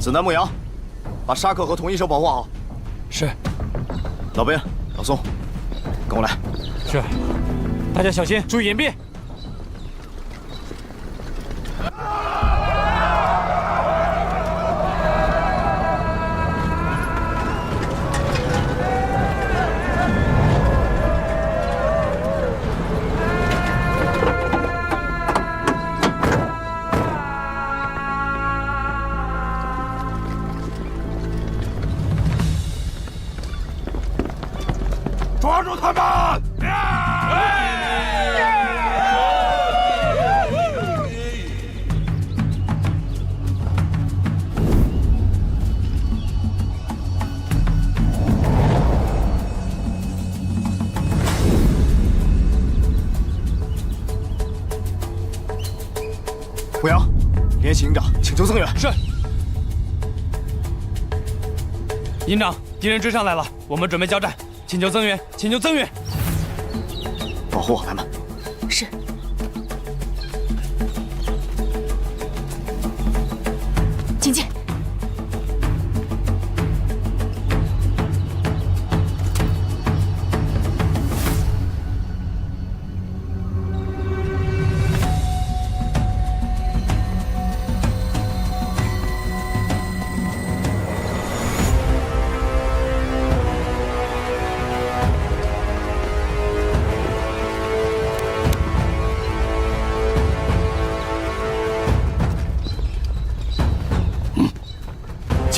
子南牧羊，把沙克和同一手保护好。是。老边、老宋，跟我来。是。大家小心，注意隐蔽。 抓住他们！牧羊，联系营长，请求增援。是。营长，敌人追上来了，我们准备交战。 请求增援，请求增援！保护好他们。是。请进。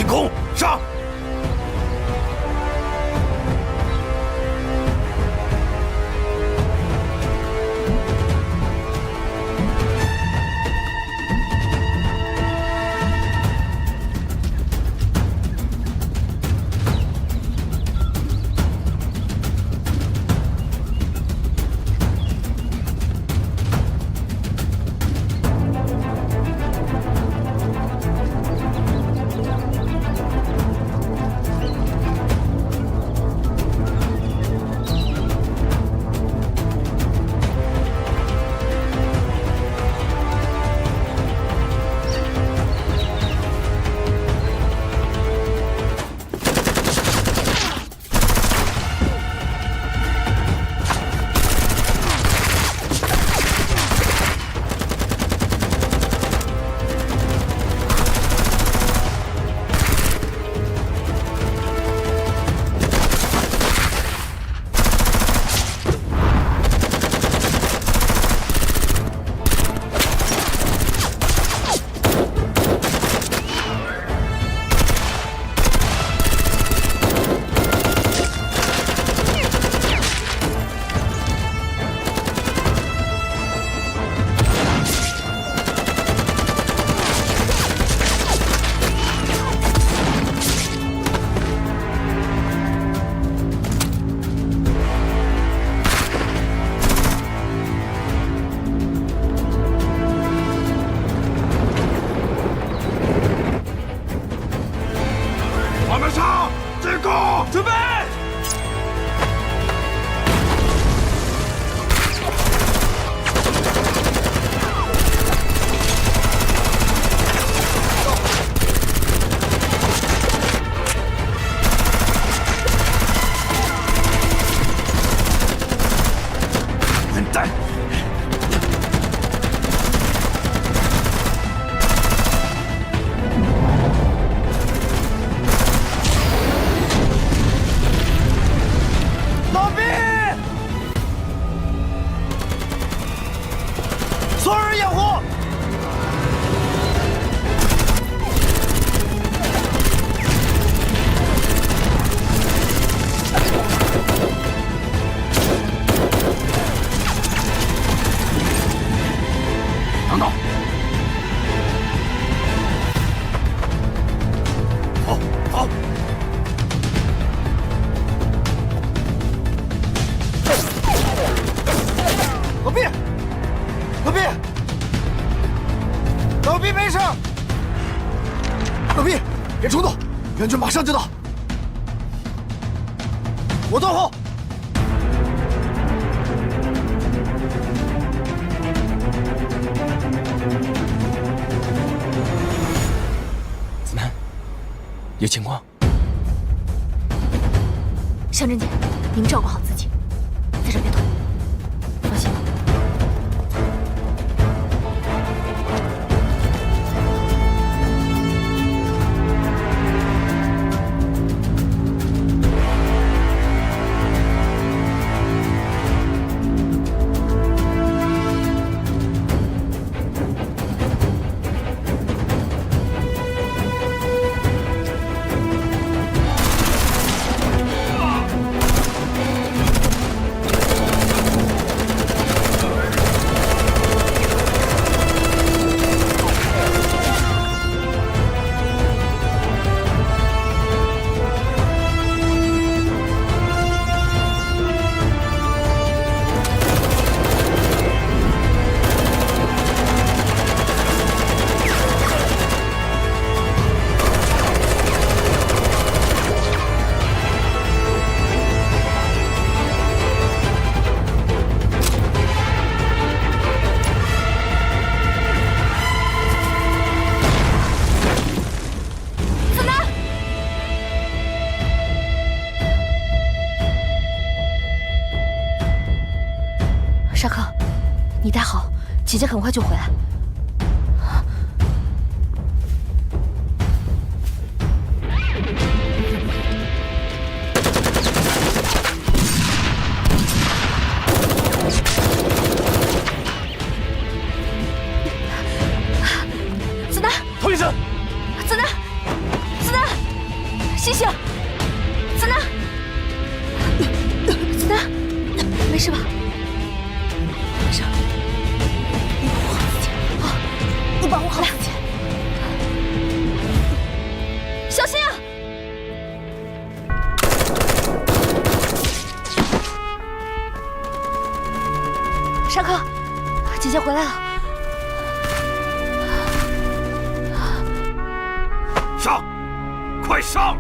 攻上！我们上！进攻！准备！混蛋！ 所有人掩护！等等！好，好！老毕，老毕，老毕没事。老毕，别冲动，援军马上就到。我断后。子南，有情况。向真姐，你们照顾好自己，在这别动，放心吧。沙克，你带好，姐姐很快就回来。子楠，童医生，子楠，子楠，醒醒！子楠，子楠，没事吧？没事，你保护好自己，小心啊！沙克，姐姐回来了。上，快上！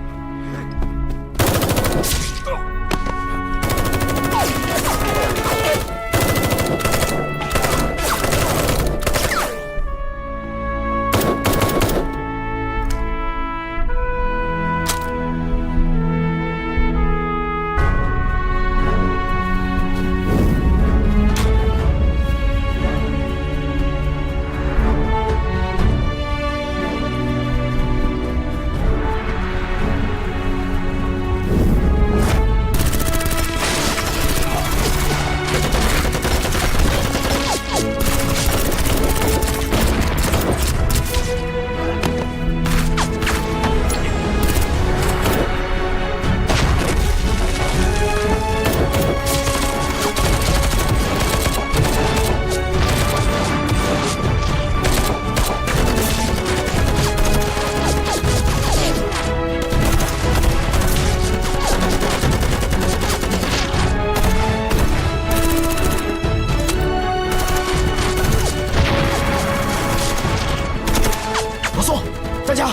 大家，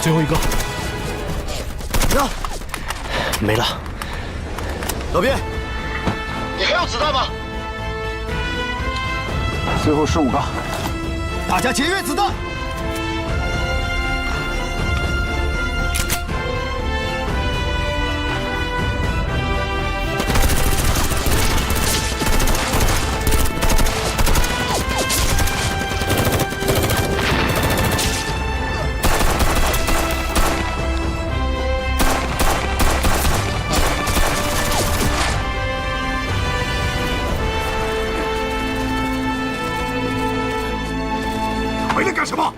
最后一个，你呢？没了。老毕，你还有子弹吗？最后15个，大家节约子弹。回来干什么？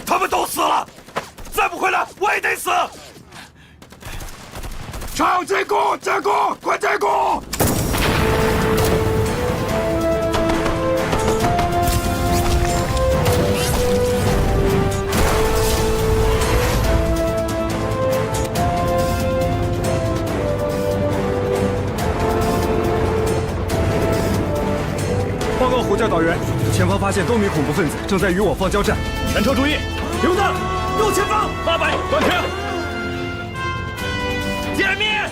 他们都死了，再不回来我也得死！上进攻，进攻，快进攻！报告胡教导员，前方发现多名恐怖分子，正在与我方交战。全车注意，刘子，右前方800，断停。歼灭！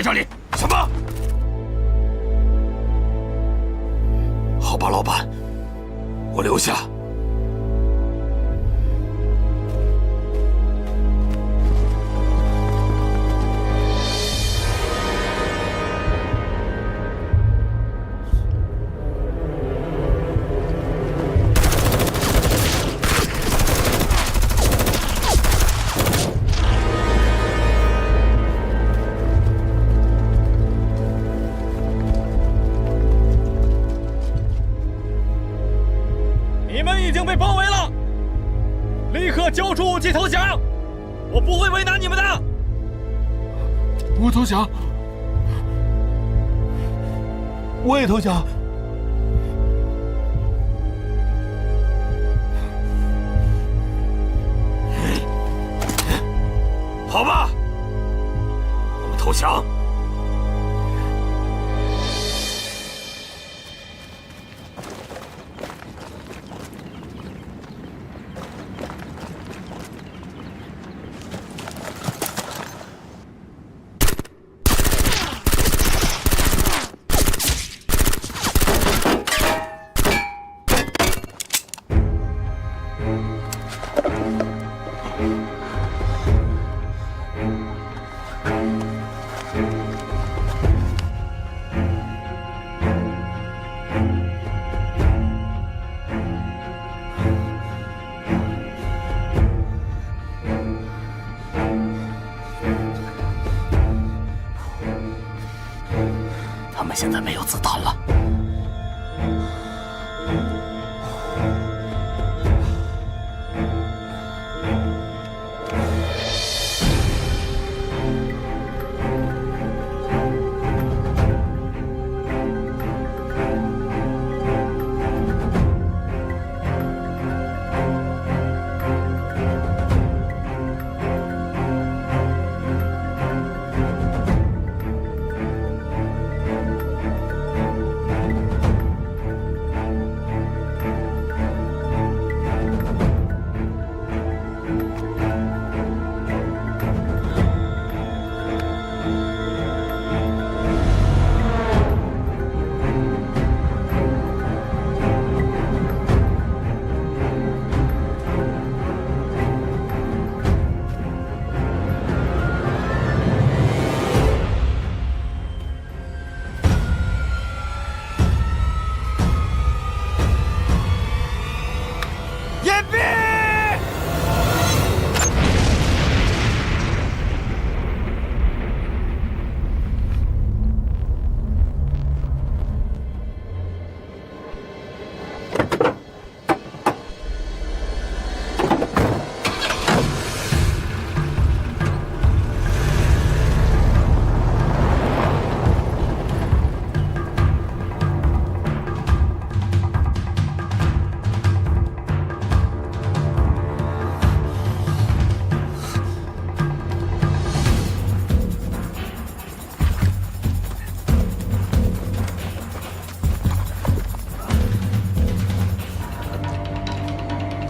在这里？什么？好吧，老板，我留下。你们已经被包围了，立刻交出武器投降！我不会为难你们的。我投降，我也投降。好吧，我们投降。他们现在没有子弹了。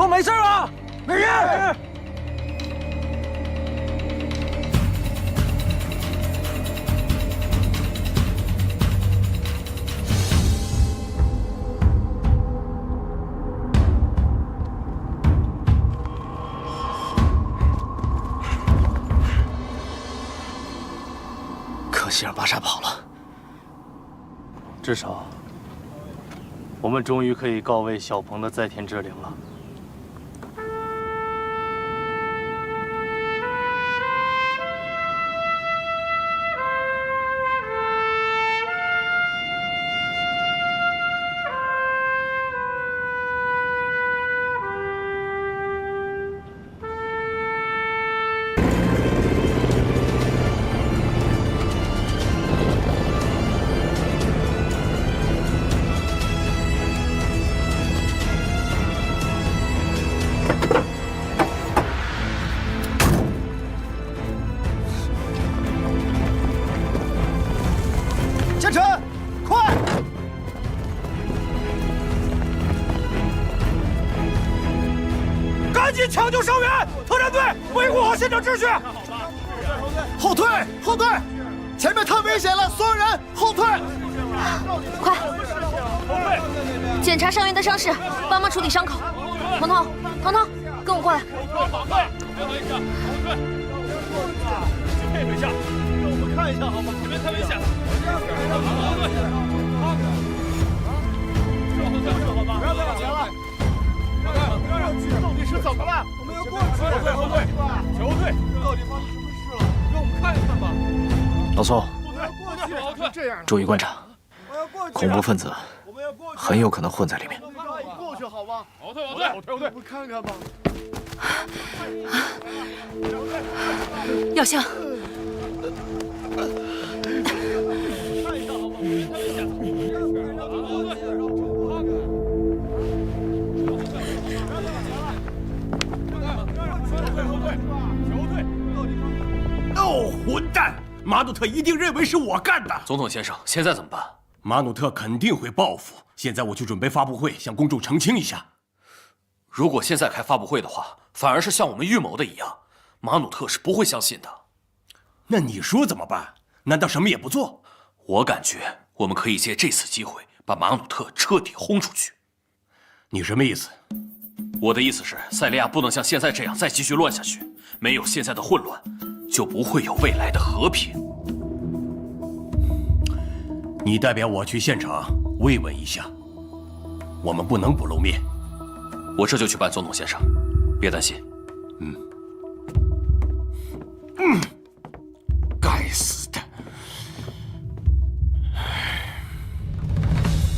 都没事吧？没事。可惜让巴沙跑了，至少我们终于可以告慰小鹏的在天之灵了。建成，快！赶紧抢救伤员！特战队维护好现场秩序！后退，后退！前面太危险了，所有人后退！快，检查伤员的伤势，帮忙处理伤口。彤彤，彤彤，跟我过来。配合一下，让我们看一下好吗？前面太危险了。好吧，不要再往前了。到底是怎么了？我们要过去。后退，后退，到底发生什么事了？让我们看一看吧。老宋，这样，注意观察，恐怖分子很有可能混在里面。过去好吗？后退，我们看看吧。药香，哦，混蛋！马努特一定认为是我干的。总统先生，现在怎么办？马努特肯定会报复。现在我去准备发布会，向公众澄清一下。如果现在开发布会的话，反而是像我们预谋的一样，马努特是不会相信的。那你说怎么办？难道什么也不做？我感觉我们可以借这次机会把马努特彻底轰出去。你什么意思？我的意思是，塞利亚不能像现在这样再继续乱下去。没有现在的混乱，就不会有未来的和平。你代表我去现场慰问一下，我们不能不露面。我这就去办，总统先生，别担心。该死的！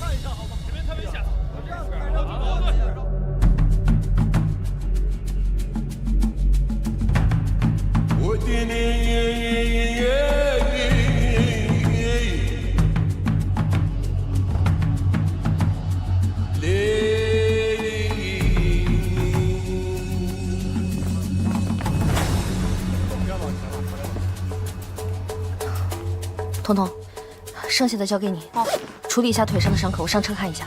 看一下好吗？前面太危险了。彤彤，剩下的交给你。哦，处理一下腿上的伤口，我上车看一下。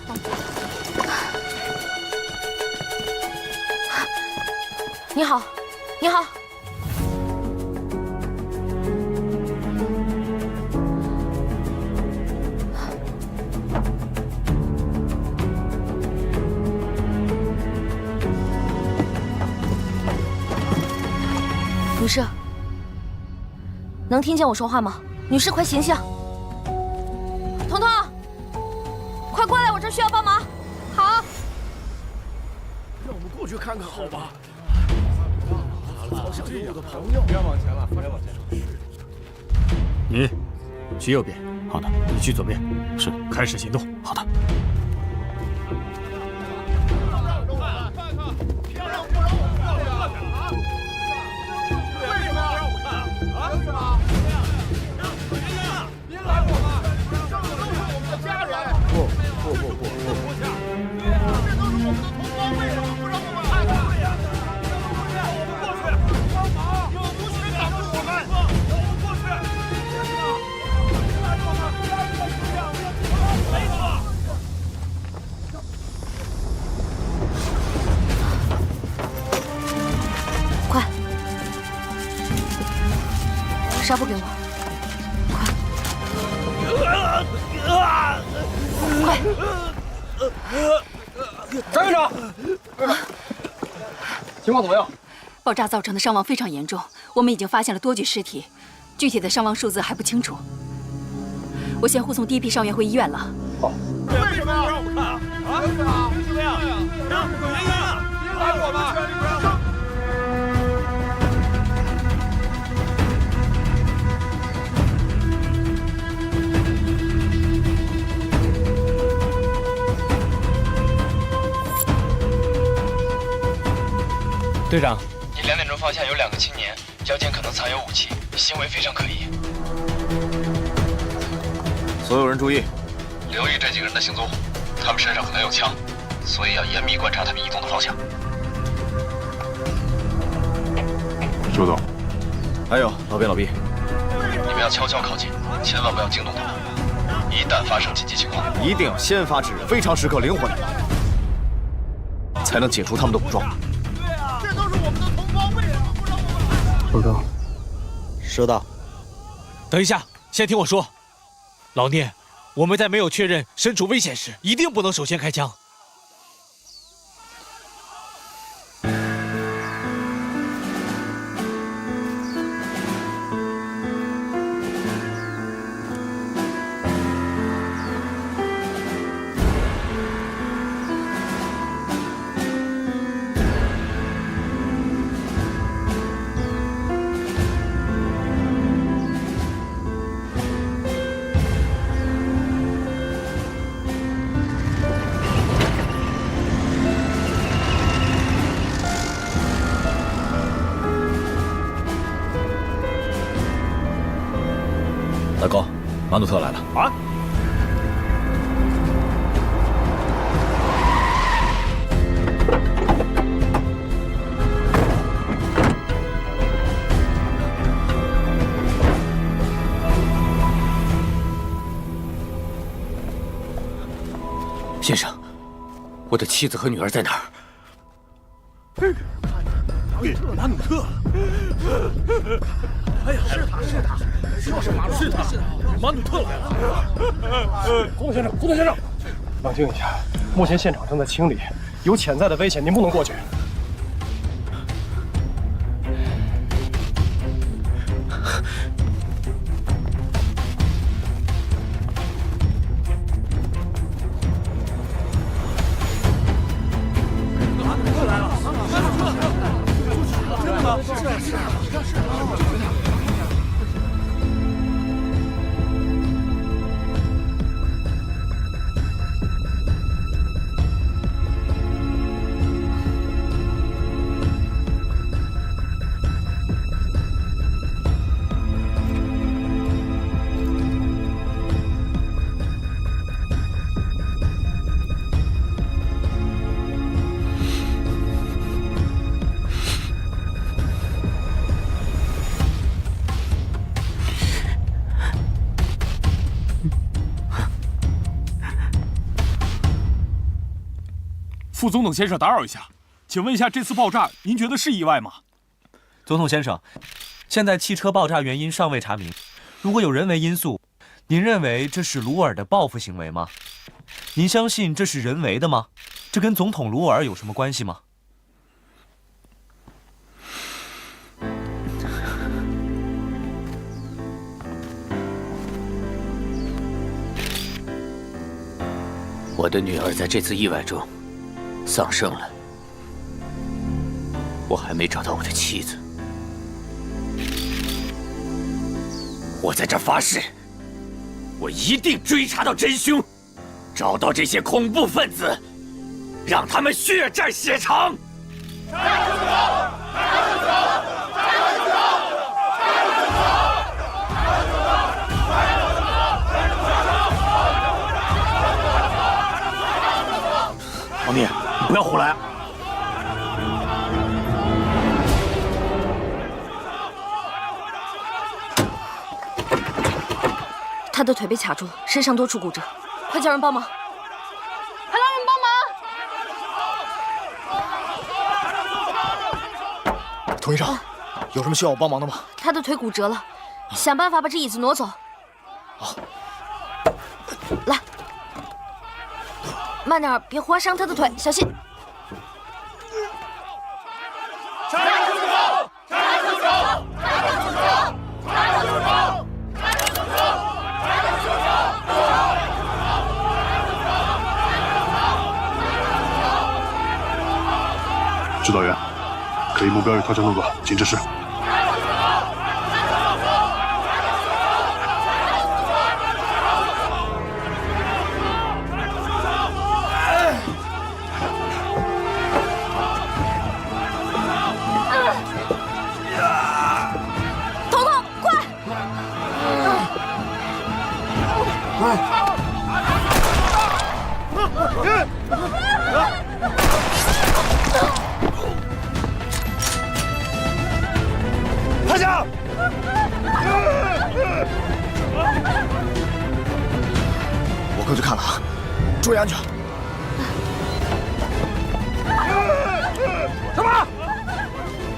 你好，你好。女士，能听见我说话吗？女士，快醒醒！彤彤，快过来，我这需要帮忙。好，让我们过去看看好吧？好像有我的朋友。不要往前了，不要往前。你去右边。好的。你去左边。是。开始行动。好的。纱布给我，快！张院长，情况怎么样？爆炸造成的伤亡非常严重，我们已经发现了多具尸体，具体的伤亡数字还不清楚。我先护送第一批伤员回医院了。好。为什么要让我们看啊？啊？为什么？凭什么呀？让有原因啊！别拦我们！队长，你2点钟方向有2个青年，腰间可能藏有武器，行为非常可疑。所有人注意，留意这几个人的行踪，他们身上可能有枪，所以要严密观察他们移动的方向。收到。还有老边老毕，你们要悄悄靠近，千万不要惊动他们。一旦发生紧急情况，一定要先发制人，非常时刻灵活点，才能解除他们的武装。这都是我们的同胞，为什么不让我们？报告。收到。等一下，先听我说，老聂，我们在没有确认身处危险时，一定不能首先开枪。大高，马努特来了啊！先生，我的妻子和女儿在哪儿？马努特，哎呀，是他，就是马努特来了。工头先生，冷静一下，目前现场正在清理，有潜在的危险，您不能过去。副总统先生，打扰一下，请问一下，这次爆炸您觉得是意外吗？总统先生，现在汽车爆炸原因尚未查明。如果有人为因素，您认为这是卢尔的报复行为吗？您相信这是人为的吗？这跟总统卢尔有什么关系吗？我的女儿在这次意外中丧生了，我还没找到我的妻子。我在这儿发誓，我一定追查到真凶，找到这些恐怖分子，让他们血债血偿。王聂，你不要胡来啊！他的腿被卡住，身上多处骨折，快叫人帮忙！快让人帮忙！涂医生，有什么需要我帮忙的吗？他的腿骨折了，想办法把这椅子挪走。好，来，慢点，别划伤他的腿，小心。指导员，可疑目标与特征动作，请指示。彤彤，快！趴下！我过去看了啊，注意安全。什么？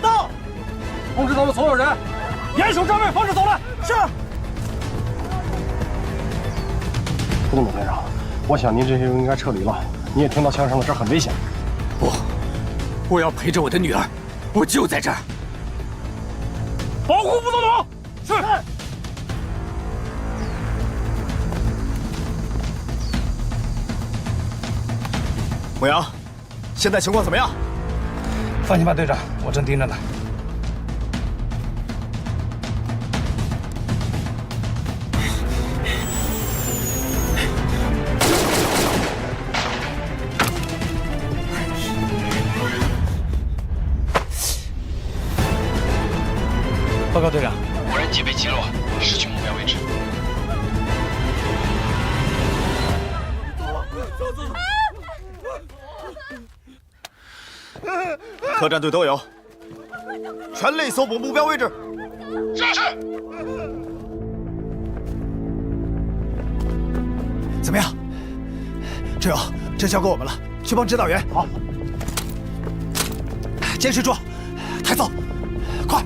到！通知他们所有人，严守站位，防止走乱。是。不对，马先生，我想您这些人应该撤离了。你也听到枪声了，这儿很危险。不，我要陪着我的女儿，我就在这儿。保护副总统。是。牧羊，现在情况怎么样？放心吧，队长，我正盯着呢。报告队长，无人机被击落，失去目标位置。特战队都有，全力搜捕目标位置。是。怎么样，志勇？这交给我们了，去帮指导员。好。坚持住，抬走，快！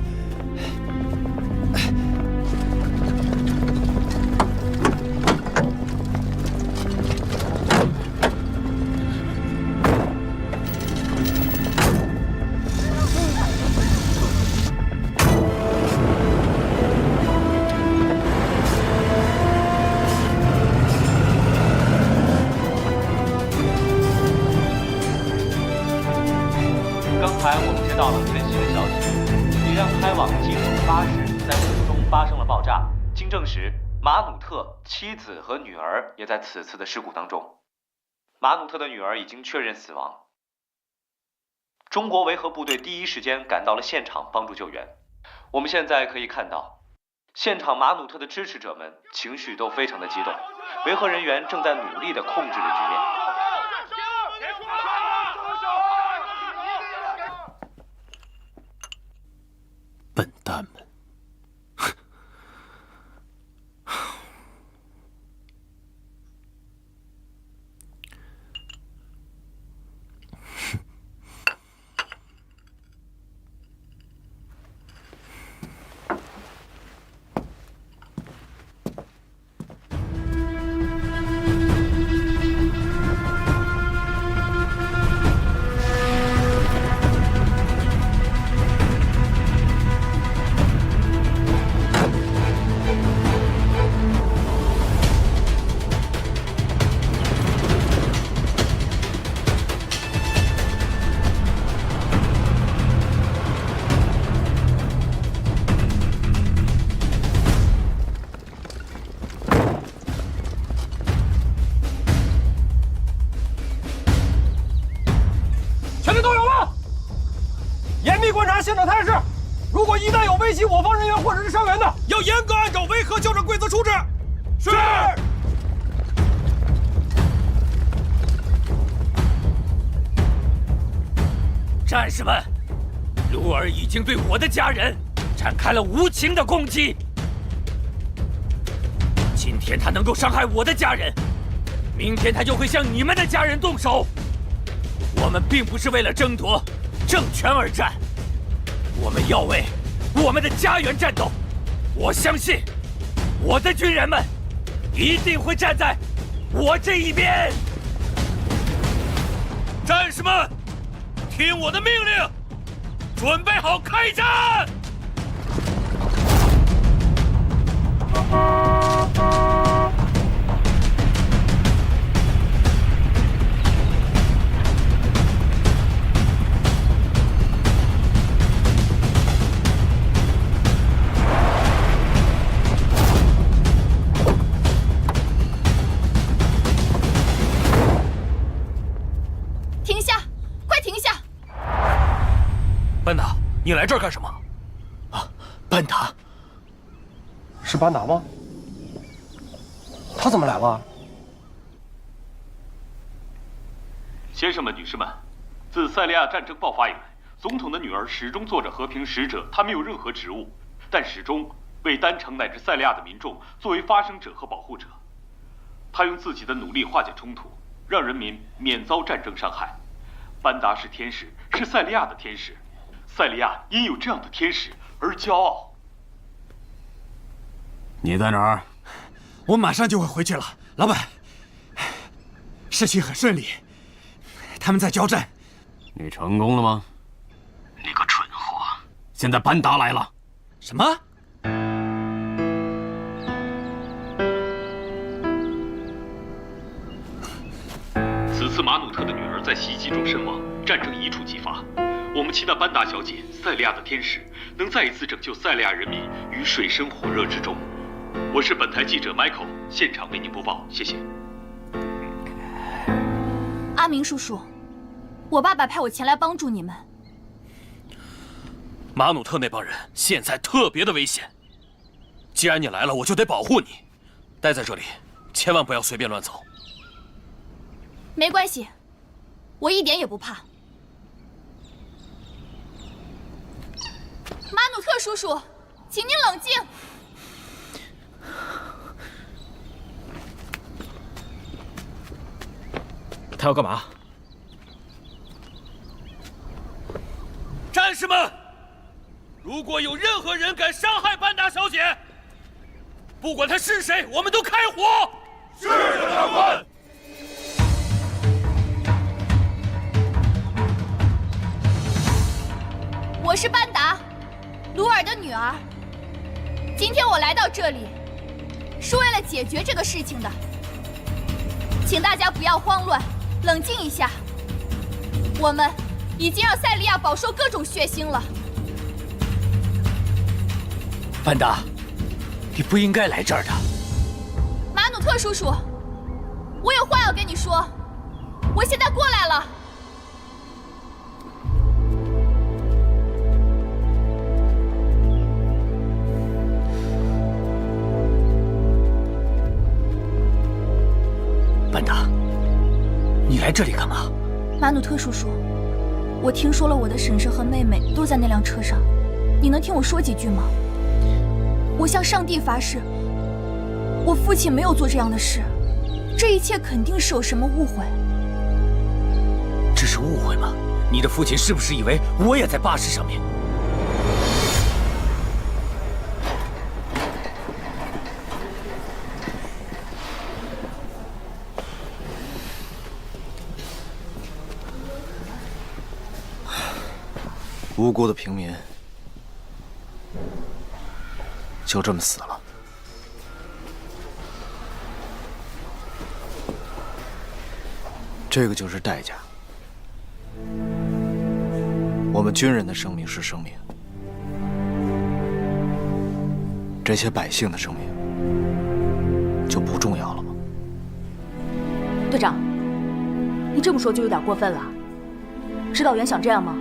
到了最新的消息，一辆开往基辅的巴士在途中发生了爆炸。经证实，马努特妻子和女儿也在此次的事故当中。马努特的女儿已经确认死亡。中国维和部队第一时间赶到了现场帮助救援。我们现在可以看到，现场马努特的支持者们情绪都非常的激动，维和人员正在努力地控制着局面。笨蛋们！现场态势，如果一旦有危及我方人员或者是伤员的，要严格按照维和交战规则处置。是。战士们，卢尔已经对我的家人展开了无情的攻击。今天他能够伤害我的家人，明天他就会向你们的家人动手。我们并不是为了争夺政权而战。我们要为我们的家园战斗，我相信我的军人们一定会站在我这一边。战士们，听我的命令，准备好开战！班达，你来这儿干什么？啊，班达，是班达吗？他怎么来了？先生们、女士们，自塞利亚战争爆发以来，总统的女儿始终做着和平使者，她没有任何职务，但始终为丹城乃至塞利亚的民众作为发声者和保护者。她用自己的努力化解冲突，让人民免遭战争伤害。班达是天使，是塞利亚的天使。塞利亚因有这样的天使而骄傲。你在哪儿？我马上就会回去了。老板，事情很顺利，他们在交战。你成功了吗？你个蠢货！现在班达来了。什么？此次马努特的女儿在袭击中身亡，战争一触即发。我们期待班达小姐，塞利亚的天使，能再一次拯救塞利亚人民于水深火热之中。我是本台记者 Michael， 现场为您播报，谢谢。阿明叔叔，我爸爸派我前来帮助你们。马努特那帮人现在特别的危险，既然你来了，我就得保护你。待在这里，千万不要随便乱走。没关系，我一点也不怕。马努特叔叔，请您冷静。他要干嘛？战士们，如果有任何人敢伤害班达小姐，不管他是谁，我们都开火。是的，长官。我是班达，鲁尔的女儿。今天我来到这里，是为了解决这个事情的。请大家不要慌乱，冷静一下。我们已经让塞利亚饱受各种血腥了。班达，你不应该来这儿的。马努特叔叔，我有话要跟你说，我现在过来了。班达，你来这里干嘛？马努特叔叔，我听说了我的婶婶和妹妹都在那辆车上，你能听我说几句吗？我向上帝发誓，我父亲没有做这样的事，这一切肯定是有什么误会。这是误会吗？你的父亲是不是以为我也在巴士上面？无辜的平民就这么死了。这个就是代价。我们军人的生命是生命，这些百姓的生命就不重要了吗？队长，你这么说就有点过分了。指导员想这样吗？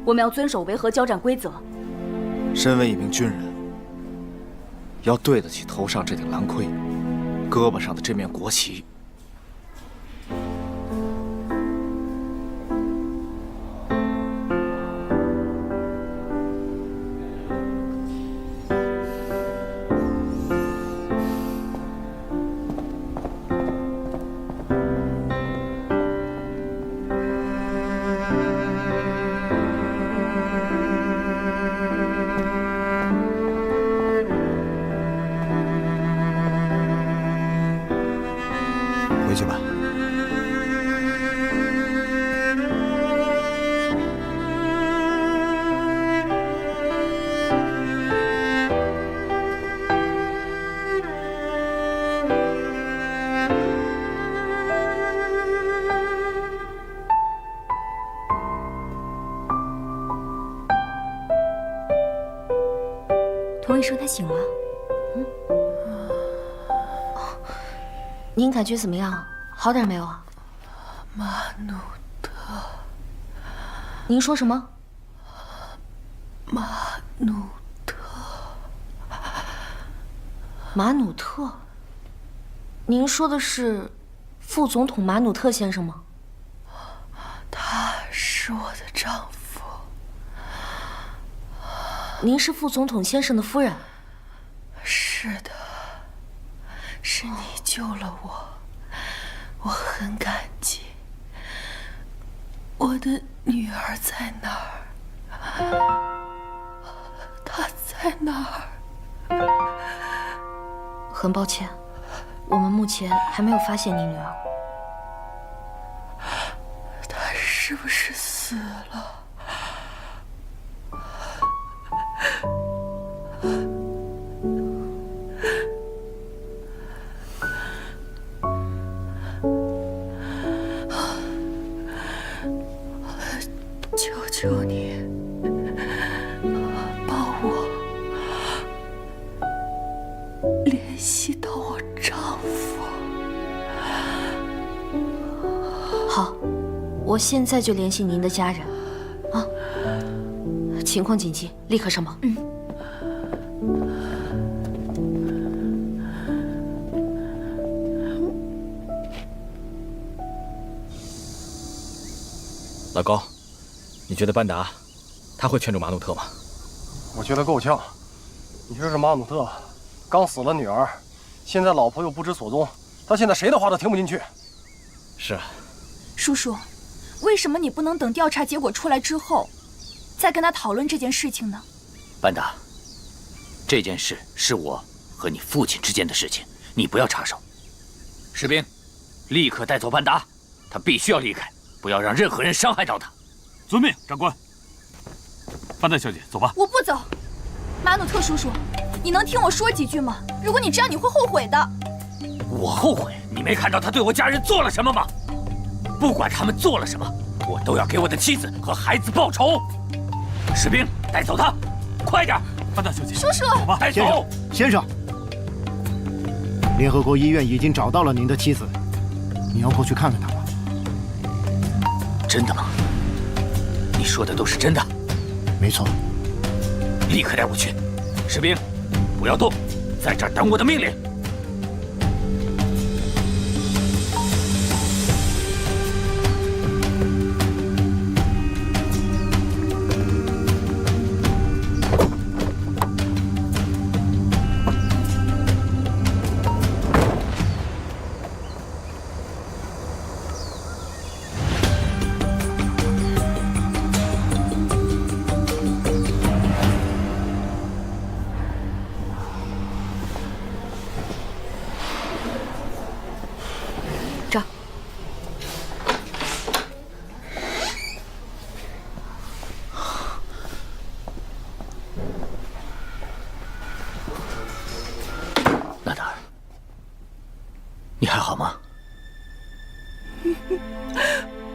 我们要遵守维和交战规则。身为一名军人，要对得起头上这顶蓝盔，胳膊上的这面国旗。回去吧。童医生他醒了。您感觉怎么样？好点没有啊？马努特。您说什么？马努特。马努特？您说的是副总统马努特先生吗？他是我的丈夫。您是副总统先生的夫人？是的。是你救了我，我很感激。我的女儿在哪儿？她在哪儿？很抱歉，我们目前还没有发现你女儿。是不是死了？求求你，帮我联系到我丈夫。好，我现在就联系您的家人。啊，情况紧急，立刻上报。老高，你觉得班达他会劝住马努特吗？我觉得够呛。你说这马努特刚死了女儿，现在老婆又不知所踪，他现在谁的话都听不进去。是啊。叔叔，为什么你不能等调查结果出来之后，再跟他讨论这件事情呢？班达，这件事是我和你父亲之间的事情，你不要插手。士兵，立刻带走班达，他必须要离开，不要让任何人伤害到他。遵命，长官。班代小姐，走吧。我不走。马努特叔叔，你能听我说几句吗？如果你这样，你会后悔的。我后悔？你没看到他对我家人做了什么吗？不管他们做了什么，我都要给我的妻子和孩子报仇。士兵，带走他，快点！班代小姐，叔叔，走吧，带走。先生，联合国医院已经找到了您的妻子，你要过去看看她吗？真的吗？你说的都是真的？没错。立刻带我去。士兵，不要动，在这儿等我的命令。你还好吗？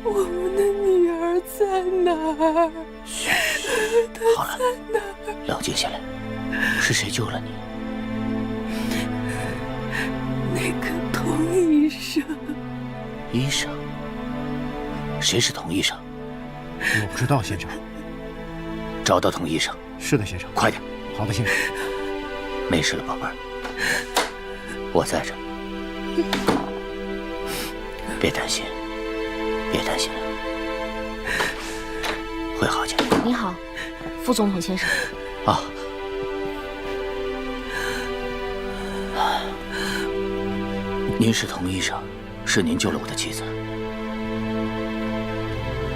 我们的女儿在哪儿？好了，冷静下来。是谁救了你？那个童医生。医生？谁是童医生？我不知道，先生。找到童医生。是的，先生。快点。好的，先生。没事了，宝贝儿，我在这儿。别担心，别担心了，会好起来。你好，副总统先生。啊，您是童医生，是您救了我的妻子。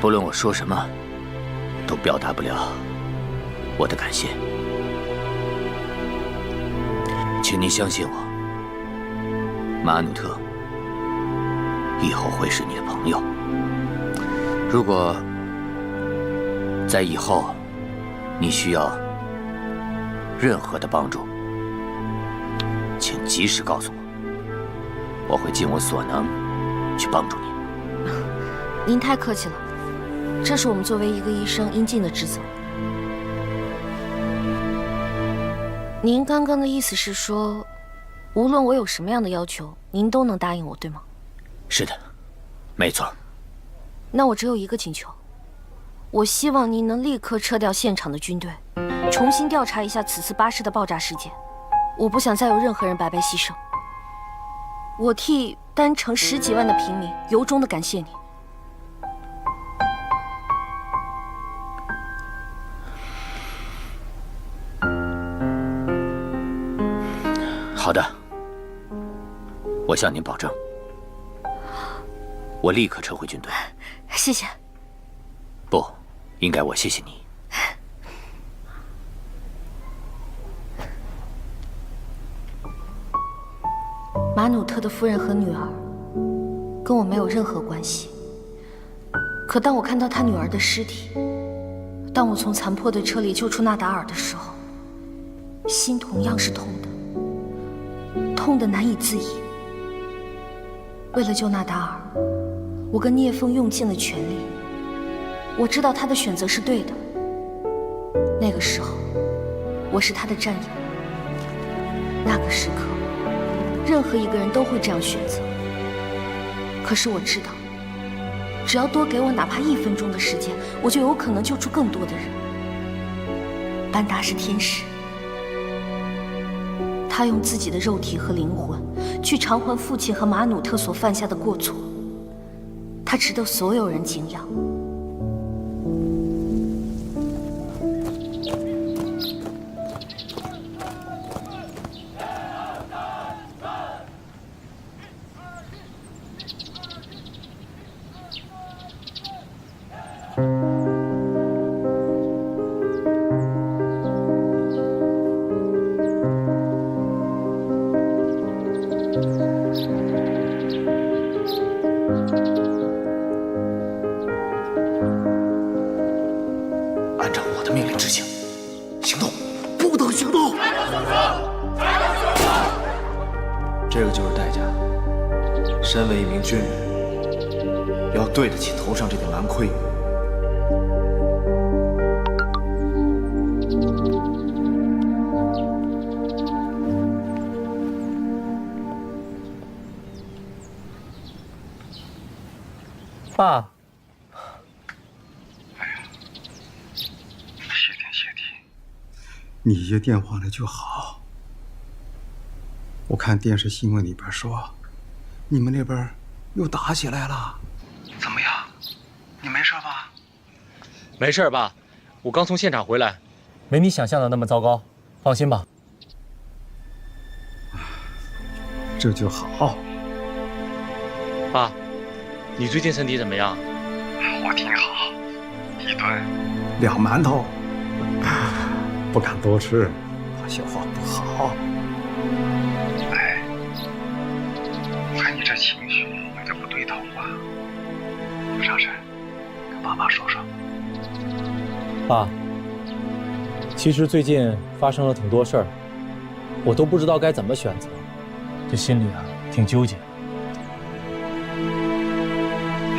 不论我说什么，都表达不了我的感谢。请您相信我。马努特以后会是你的朋友。如果在以后你需要任何的帮助，请及时告诉我，我会尽我所能去帮助你。您太客气了，这是我们作为一个医生应尽的职责。您刚刚的意思是说，无论我有什么样的要求，您都能答应我，对吗？是的，没错。那我只有一个请求，我希望您能立刻撤掉现场的军队，重新调查一下此次巴士的爆炸事件。我不想再有任何人白白牺牲。我替单城10几万的平民由衷的感谢你。好的，我向您保证，我立刻撤回军队。谢谢。不，应该我谢谢你。马努特的夫人和女儿跟我没有任何关系，可当我看到他女儿的尸体，当我从残破的车里救出纳达尔的时候，心同样是痛的，痛得难以自已。为了救纳达尔，我跟聂风用尽了全力。我知道他的选择是对的。那个时候，我是他的战友。那个时刻，任何一个人都会这样选择。可是我知道，只要多给我哪怕1分钟的时间，我就有可能救出更多的人。班达是天使，他用自己的肉体和灵魂去偿还父亲和马努特所犯下的过错，他值得所有人敬仰。按照我的命令执行，行动！不得行动！这个就是代价。身为一名军人，要对得起头上这顶蓝盔。爸。你接电话了就好。我看电视新闻里边说，你们那边又打起来了，怎么样？你没事吧？没事，爸，我刚从现场回来，没你想象的那么糟糕，放心吧。这就好。爸，你最近身体怎么样？我挺好，一顿2馒头。不敢多吃，怕消化不好。哎，我看你这情绪有点不对头啊，有啥事跟爸爸说说。爸，其实最近发生了挺多事儿，我都不知道该怎么选择，这心里啊挺纠结。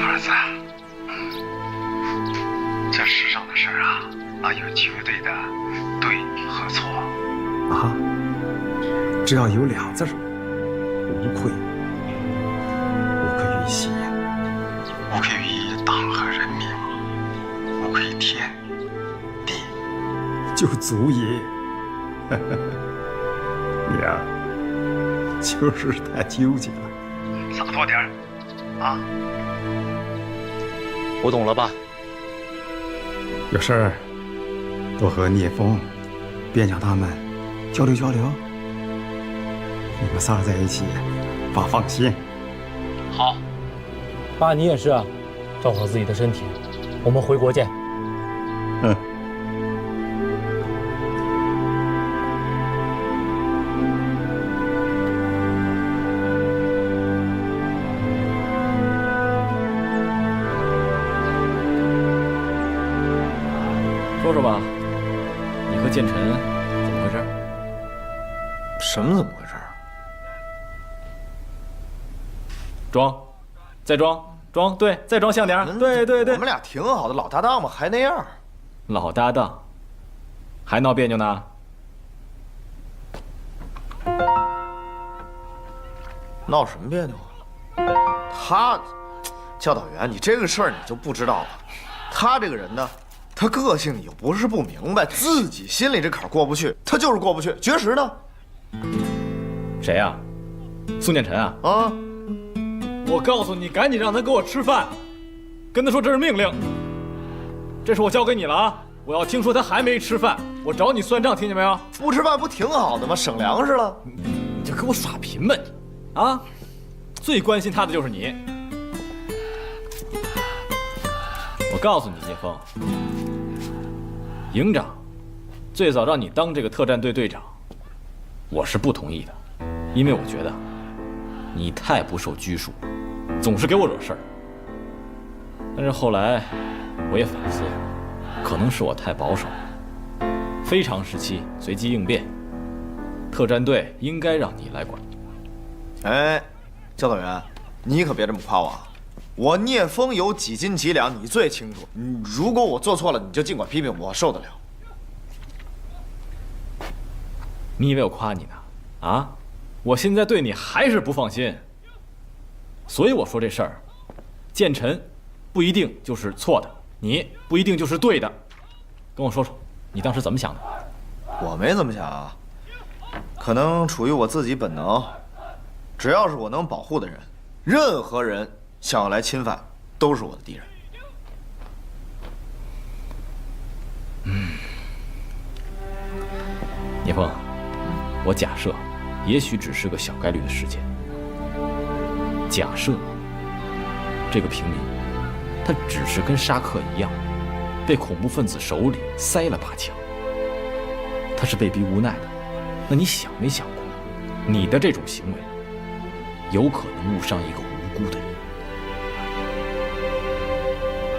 儿子，这世上的事儿啊，哪有绝对的对和错啊？只要有2字：无愧。无愧于心，无愧于党和人民，无愧于天地，就足矣。你呀，就是太纠结了，洒脱点儿啊！我懂了，爸。有事儿多和聂风、边疆他们交流交流，你们仨在一起，爸放心。好，爸你也是啊，照顾好自己的身体，我们回国见。嗯。说说吧，你和建成怎么回事？什么怎么回事？装，再装，装，对，再装像点儿，对对对。我们俩挺好的，老搭档嘛，还那样。老搭档，还闹别扭呢？闹什么别扭啊？他，教导员，你这个事儿你就不知道了。他这个人呢？他个性你又不是不明白，自己心里这坎儿过不去，他就是过不去。绝食呢？谁呀？宋建成啊？啊！我告诉你，赶紧让他给我吃饭，跟他说这是命令。这是我交给你了啊！我要听说他还没吃饭，我找你算账，听见没有？不吃饭不挺好的吗？省粮食了。你就给我耍贫吧你！啊！最关心他的就是你。我告诉你，聂风。营长最早让你当这个特战队队长，我是不同意的，因为我觉得你太不受拘束，总是给我惹事儿。但是后来我也反思，可能是我太保守。非常时期随机应变，特战队应该让你来管。哎，教导员，你可别这么夸我啊！我聂风有几斤几两，你最清楚。如果我做错了，你就尽管批评，我受得了。你以为我夸你呢？啊，我现在对你还是不放心。所以我说这事儿，建臣不一定就是错的，你不一定就是对的。跟我说说，你当时怎么想的？我没怎么想啊，可能出于我自己本能，只要是我能保护的人，任何人想要来侵犯，都是我的敌人。聂风，我假设，也许只是个小概率的事件。假设这个平民，他只是跟沙克一样，被恐怖分子手里塞了把枪，他是被逼无奈的。那你想没想过，你的这种行为有可能误伤一个无辜的人？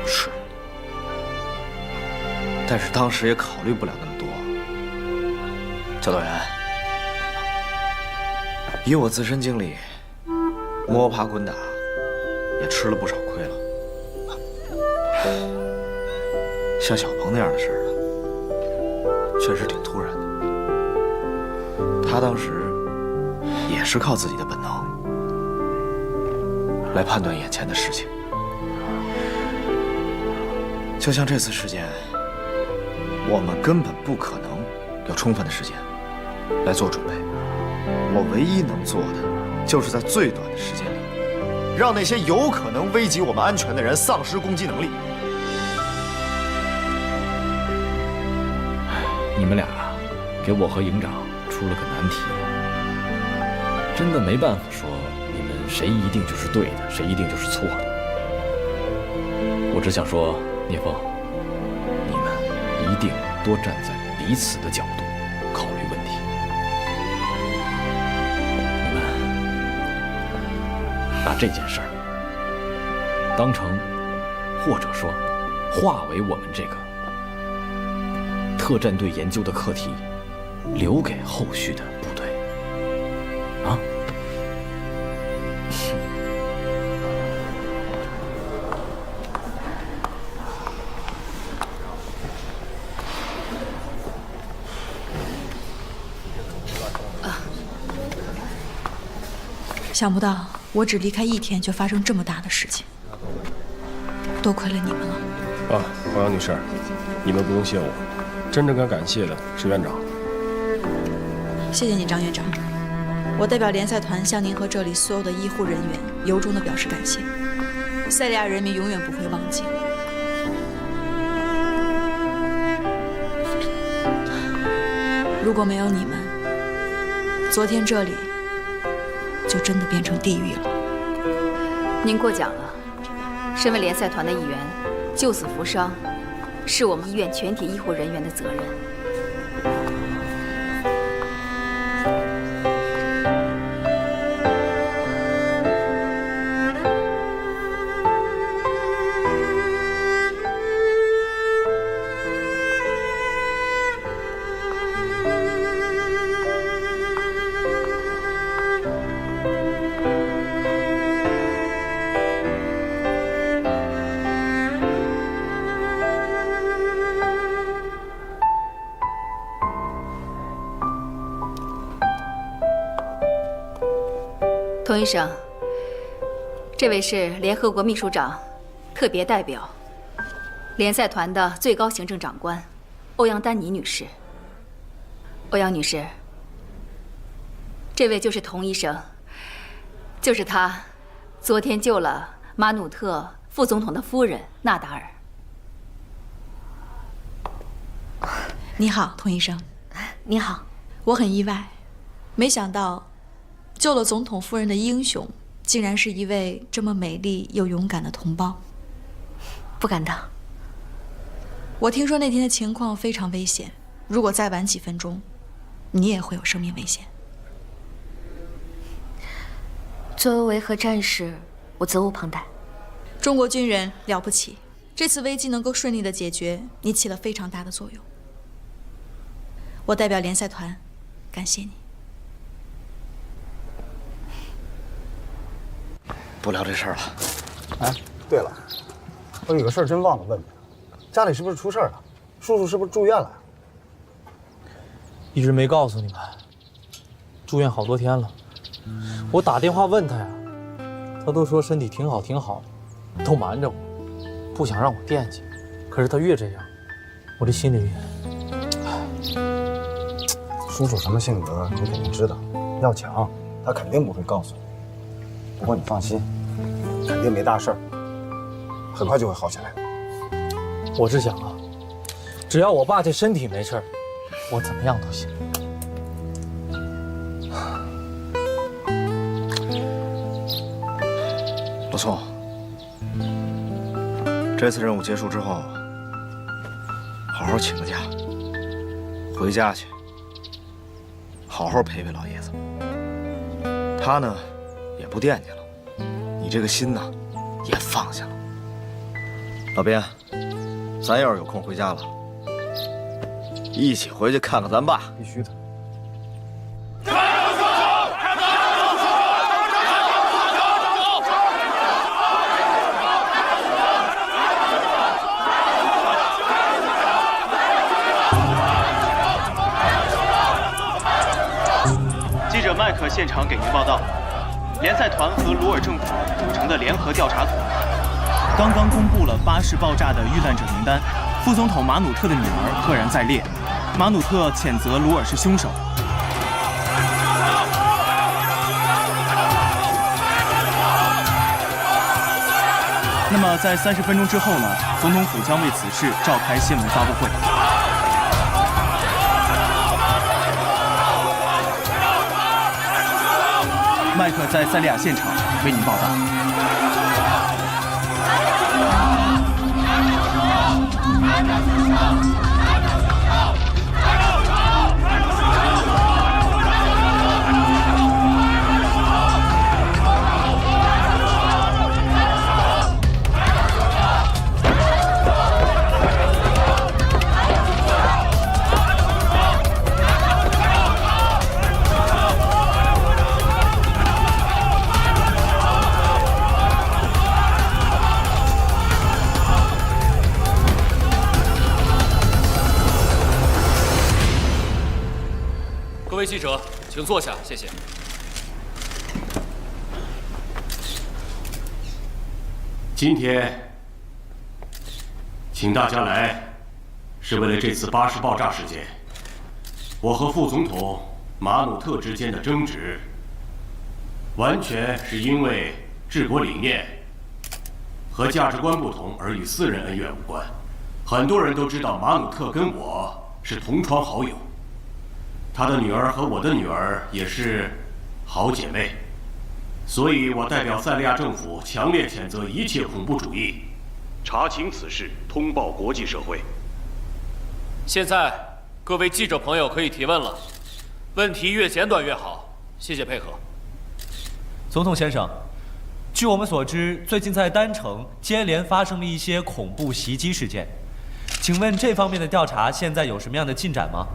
是，但是当时也考虑不了那么多。教导员，以我自身经历，摸爬滚打也吃了不少亏了。像小鹏那样的事儿啊，确实挺突然的。他当时也是靠自己的本能来判断眼前的事情。就像这次事件，我们根本不可能有充分的时间来做准备。我唯一能做的，就是在最短的时间里，让那些有可能危及我们安全的人丧失攻击能力。你们俩给我和营长出了个难题，真的没办法说你们谁一定就是对的，谁一定就是错的。我只想说，聂风，你们一定多站在彼此的角度考虑问题。你们把这件事儿当成，或者说化为我们这个特战队研究的课题，留给后续的部队。啊？想不到我只离开1天就发生这么大的事情，多亏了你们了。啊，黄瑶女士，你们不用谢我，真正该感谢的是院长。谢谢你，张院长。我代表联赛团向您和这里所有的医护人员由衷地表示感谢。塞利亚人民永远不会忘记。如果没有你们，昨天这里就真的变成地狱了。您过奖了。身为联赛团的一员，救死扶伤，是我们医院全体医护人员的责任。童医生，这位是联合国秘书长特别代表、联赛团的最高行政长官欧阳丹妮女士。欧阳女士，这位就是童医生，就是他昨天救了马努特副总统的夫人纳达尔。你好，童医生。你好。我很意外，没想到救了总统夫人的英雄，竟然是一位这么美丽又勇敢的同胞。不敢当。我听说那天的情况非常危险，如果再晚几分钟，你也会有生命危险。作为维和战士，我责无旁贷。中国军人了不起，这次危机能够顺利的解决，你起了非常大的作用。我代表联赛团，感谢你。不聊这事儿了。哎，对了，我有个事儿真忘了问你，家里是不是出事儿了？叔叔是不是住院了？一直没告诉你们，住院好多天了。我打电话问他呀，他都说身体挺好挺好，都瞒着我，不想让我惦记。可是他越这样，我这心里……叔叔什么性格你肯定知道，要强他肯定不会告诉你。不过你放心，肯定没大事儿，很快就会好起来的。我是想啊，只要我爸这身体没事儿，我怎么样都行。老宋，这次任务结束之后，好好请个假，回家去，好好陪陪老爷子。他呢，也不惦记了，你这个心呢，也放下了。老边，咱要是有空回家了，一起回去看看咱爸。必须的。记者麦克现场给您报道，联赛团和鲁尔政府组成的联合调查组刚刚公布了巴士爆炸的遇难者名单，副总统马努特的女儿赫然在列。马努特谴责鲁尔是凶手。那么在30分钟之后呢，总统府将为此事召开新闻发布会。麦克在塞利亚现场为您报道。各位记者，请坐下，谢谢。今天请大家来，是为了这次巴士爆炸事件。我和副总统马努特之间的争执，完全是因为治国理念和价值观不同而与私人恩怨无关。很多人都知道马努特跟我是同窗好友。他的女儿和我的女儿也是好姐妹，所以我代表塞利亚政府强烈谴责一切恐怖主义，查清此事，通报国际社会。现在各位记者朋友可以提问了，问题越简短越好，谢谢配合。总统先生，据我们所知，最近在丹城接连发生了一些恐怖袭击事件，请问这方面的调查现在有什么样的进展吗？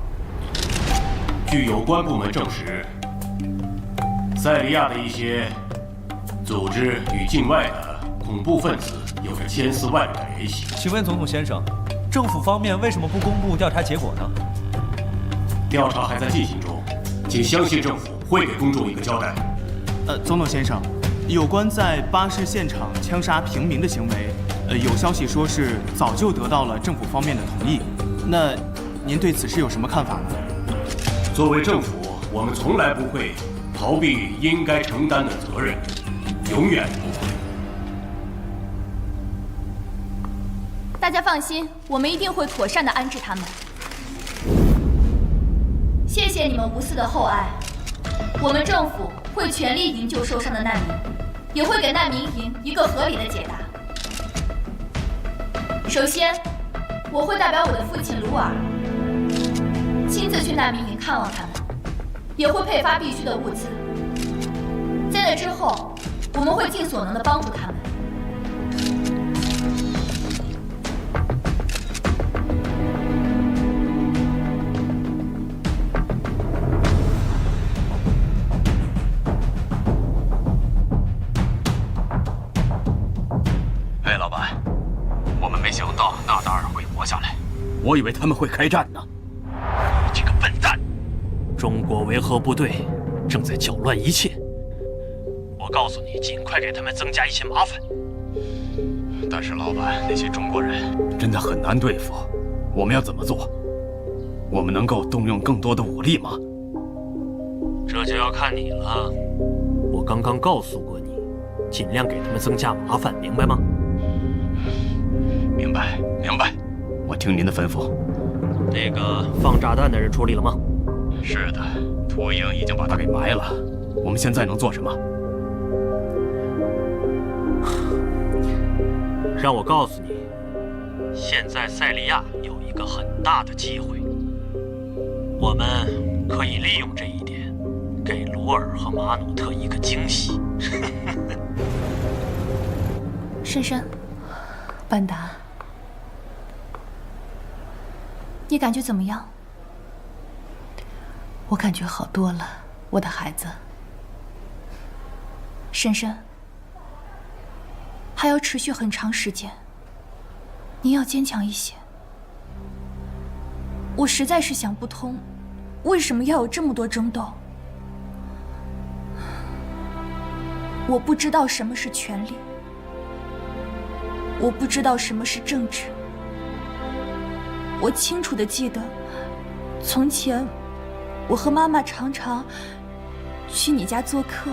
据有关部门证实，塞利亚的一些组织与境外的恐怖分子有着千丝万缕的联系。请问总统先生，政府方面为什么不公布调查结果呢？调查还在进行中，请相信政府会给公众一个交代。总统先生，有关在巴士现场枪杀平民的行为，有消息说是早就得到了政府方面的同意。那您对此事有什么看法呢？作为政府，我们从来不会逃避应该承担的责任，永远不会。大家放心，我们一定会妥善地安置他们。谢谢你们无私的厚爱，我们政府会全力营救受伤的难民，也会给难民营一个合理的解答。首先，我会代表我的父亲鲁尔，亲自去难民营看望他们，也会配发必需的物资。在那之后，我们会尽所能地帮助他们。想到纳达尔会活下来，我以为他们会开战呢。你这个笨蛋！中国维和部队正在搅乱一切。我告诉你，尽快给他们增加一些麻烦。但是老板，那些中国人真的很难对付，我们要怎么做？我们能够动用更多的武力吗？这就要看你了。我刚刚告诉过你，尽量给他们增加麻烦，明白吗？明白，明白。我听您的吩咐。那个放炸弹的人处理了吗？是的，秃鹰已经把他给埋了。我们现在能做什么？让我告诉你，现在塞利亚有一个很大的机会，我们可以利用这一点，给鲁尔和马努特一个惊喜。珊珊，班达，你感觉怎么样？我感觉好多了，我的孩子。珊珊，还要持续很长时间，您要坚强一些。我实在是想不通，为什么要有这么多争斗？我不知道什么是权力，我不知道什么是政治。我清楚地记得，从前我和妈妈常常去你家做客，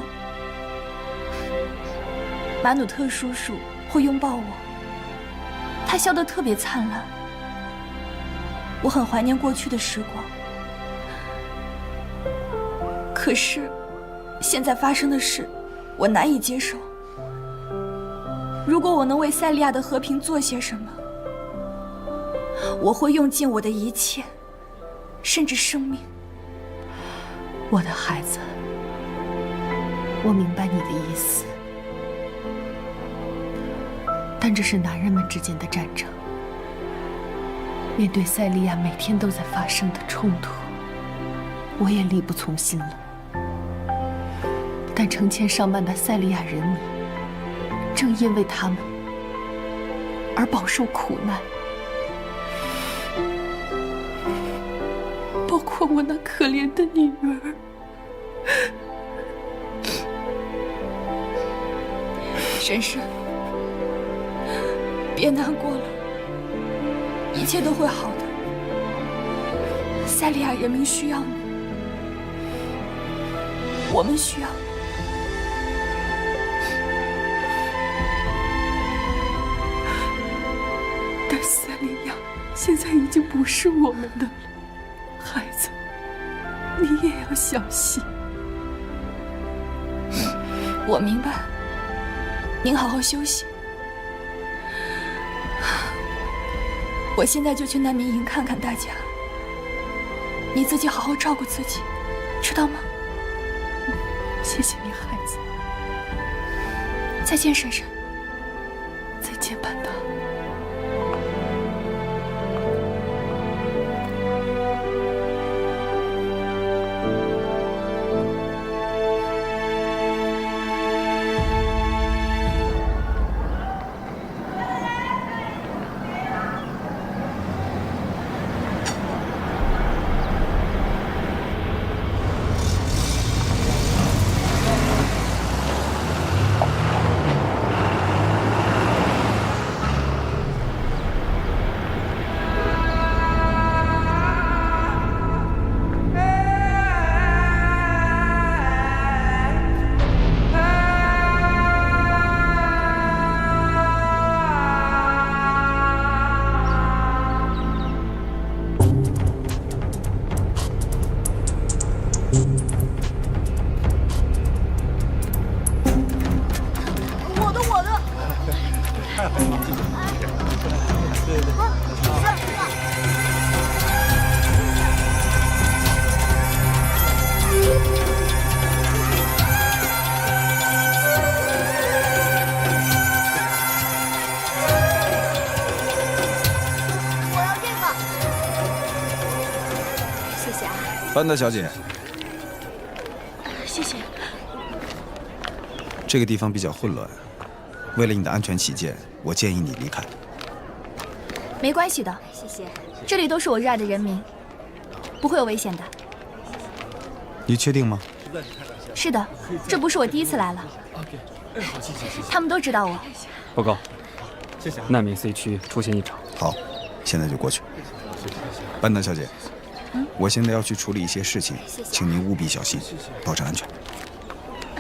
马努特叔叔会拥抱我，他笑得特别灿烂。我很怀念过去的时光，可是现在发生的事，我难以接受。如果我能为塞利亚的和平做些什么，我会用尽我的一切，甚至生命。我的孩子，我明白你的意思，但这是男人们之间的战争。面对塞利亚每天都在发生的冲突，我也力不从心了。但成千上万的塞利亚人民，正因为他们而饱受苦难，包括我那可怜的女儿。珊珊，别难过了，一切都会好的。塞利亚人民需要你，我们需要你。但塞利亚现在已经不是我们的了，孩子，你也要小心。我明白，您好好休息。我现在就去难民营看看大家，你自己好好照顾自己，知道吗？谢谢你，孩子。再见，珊珊。再见，班达。班达小姐，谢谢。这个地方比较混乱，为了你的安全起见，我建议你离开。没关系的，谢谢。这里都是我热爱的人民，不会有危险的。你确定吗？是的，这不是我第一次来了，他们都知道我。报告，难民 C 区出现异常。好，现在就过去。班纳小姐，我现在要去处理一些事情，请您务必小心，保证安全。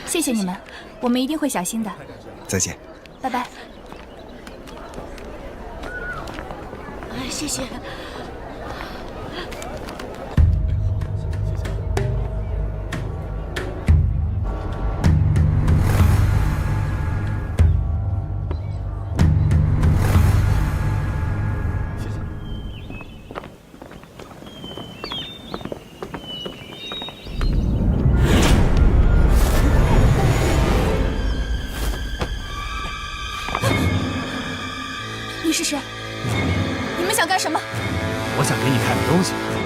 谢谢你们，我们一定会小心的。再见。拜拜。哎，谢谢。你是谁？你们想干什么？我想给你看个东西。